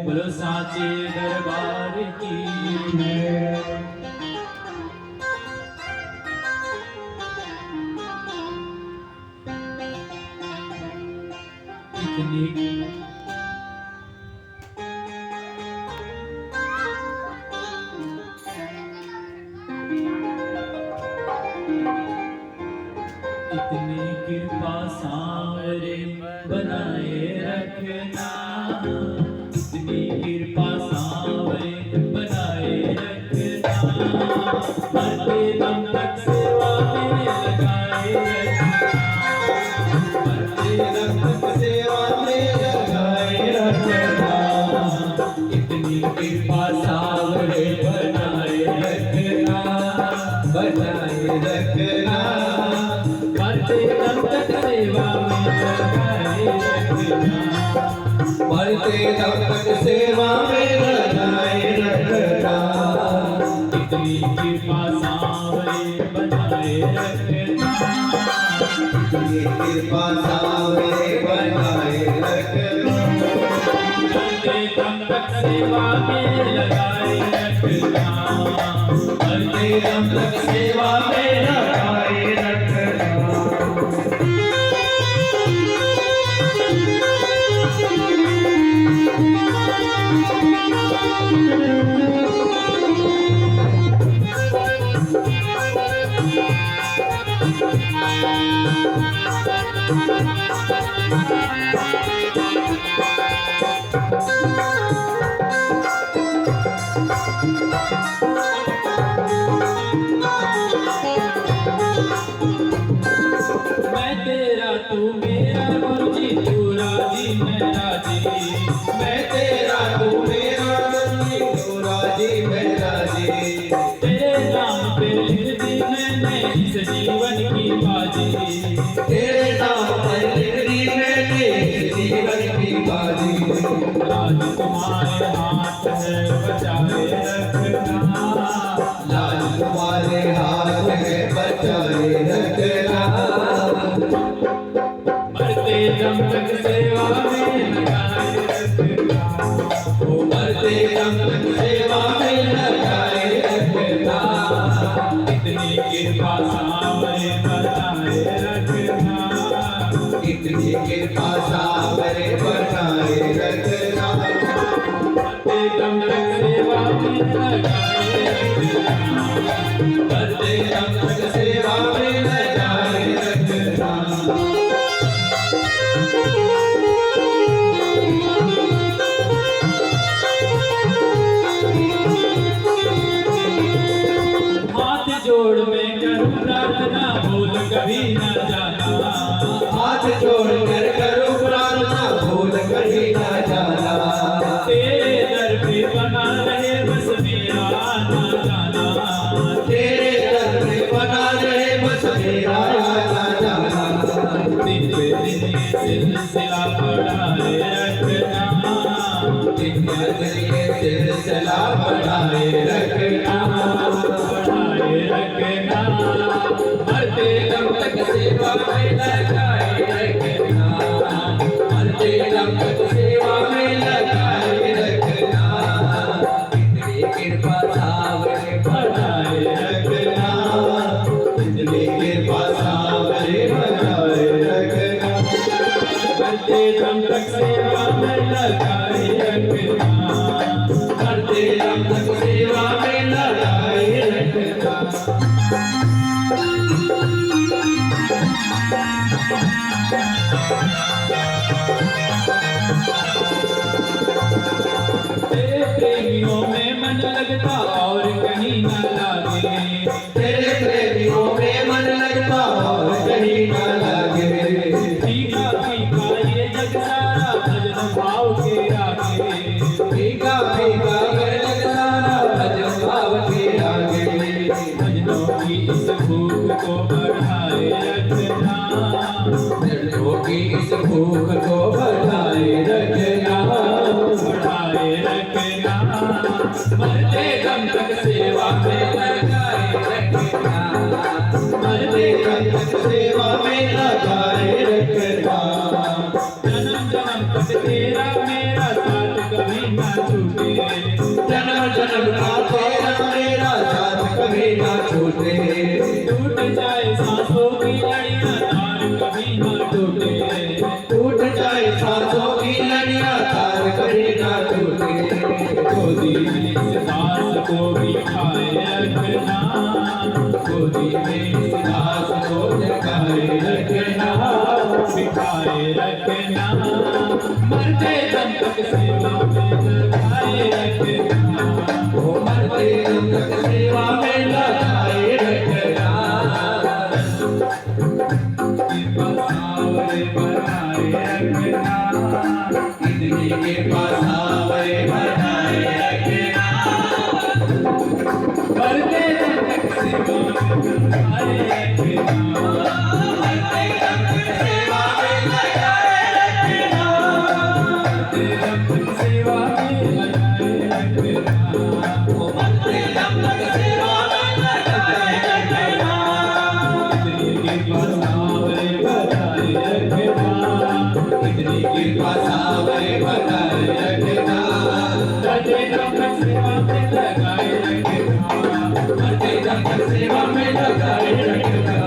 बोलो साचे दरबार की जय। इतनी कृपा सांवरे बनाए रखना, इतनी कृपा सांवरे बनाए रखना, मरते दम तक सेवा में लगाए रखना, मरते दम तक सेवा में लगाए रखना, इतनी कृपा सांवरे बनाए रखना, बनाए रखना, मरते दम तक सेवा में लगाए रखना, मरते दम तक सेवा में लगाए रखना, इतनी कृपा सांवरे बनाए रखना, इतनी कृपा सांवरे बनाए रखना, मरते दम तक सेवा में लगाए रखना, मरते दम तक सेवा में लगाए रखना। मैं तेरा तू मेरा गुरुजी, तू राजी मैं राजी, मैं तेरा तू मेरा गुरुजी, तू राजी मैं राजी, तेरे नाम पे लिख दी मैंने इस जीवन की बाजी, तेरे नाम पे लिख दी मैंने इस जीवन की बाजी, लाज तुम्हारे हाथ है बचाए रखना, लाज तुम्हारे हाथ है बचाए रखना, मरते दम तक सेवा में लगाए रखना, ओ मरते दम तक सेवा में लगाए रखना, इतनी कृपा सांवरे बनाए रखना, इतनी कृपा सांवरे बनाए रखना, मरते दम तक सेवा में लगाए रखना, मरते दम तक सेवा में लगाए रखना। हाथ जोड़ में करूं प्रार्थना, भूल कभी न जाना, हाथ जोड़ कर करूं प्रार्थना, भूल कभी न जाना, तेरे दर पे बना रहे बस मेरा आना जाना, तेरे दर पे बना रहे बस मेरा आना जाना, दिन पे दिन ये सिलसिला बढ़ाए रखना, दिन पे दिन ये सिलसिला बढ़ाए रखना, बढ़ाए रखना, मरते दम तक सेवा में लगाए रखना, मरते दम तक सेवा में लगाए रखना, इतनी कृपा सांवरे बनाए रखना, इतनी कृपा सांवरे बनाए रखना, मरते दम तक सेवा में लगाए रखना, मरते दम तक सेवा में लगाए रखना। तेरे प्रेमियों में मन लगता और कहीं न लागे, तेरे प्रेमियों में मन लगता और कहीं न लागे, फीका फीका ये जग सारा भजन भाव के आगे, फीका फीका ये जग सारा भजन भाव के आगे, भजनों की इस भूख को बढ़ाए रखना, भजनों की इस भूख को बढ़ाए रखना, बढ़ाए रखना, मरते दम तक सेवा में लगाए रखना, मरते दम तक सेवा में लगाए रखना, जन्म जन्म तक तेरा मेरा साथ कभी ना छूटे, जन्म जन्म का तेरा मेरा साथ कभी ना छूटे। टूट जाए सांसों की लड़ियां तार कभी ना टूटे, टूट जाए सांसों की लड़ियां तार कभी ना टूटे। गोदी में इस दास को बिठाए रखना, गोदी में इस दास को बिठाए रखना, बिठाए रखना, मरते दम तक सेवा में लगाए रखना, वो मरते दम तक सेवा में लगाए रखना। सावरे बनाए रखना, इतनी कृपा सावरे बनाए रखना। मरते दम तक सेवा में लगाए रखना, मरते दम तक सेवा में लगाए रखना। मरते दम तक सेवा में लगाए रखना, वो मरते दम तक सेवा में लगाए रखना। इतनी कृपा सावरे बनाए रखना, इतनी कृपा सावरे बनाए रखना। मरते दम तक सेवा में लगाए रखना, मरते दम तक सेवा में लगाए रखना।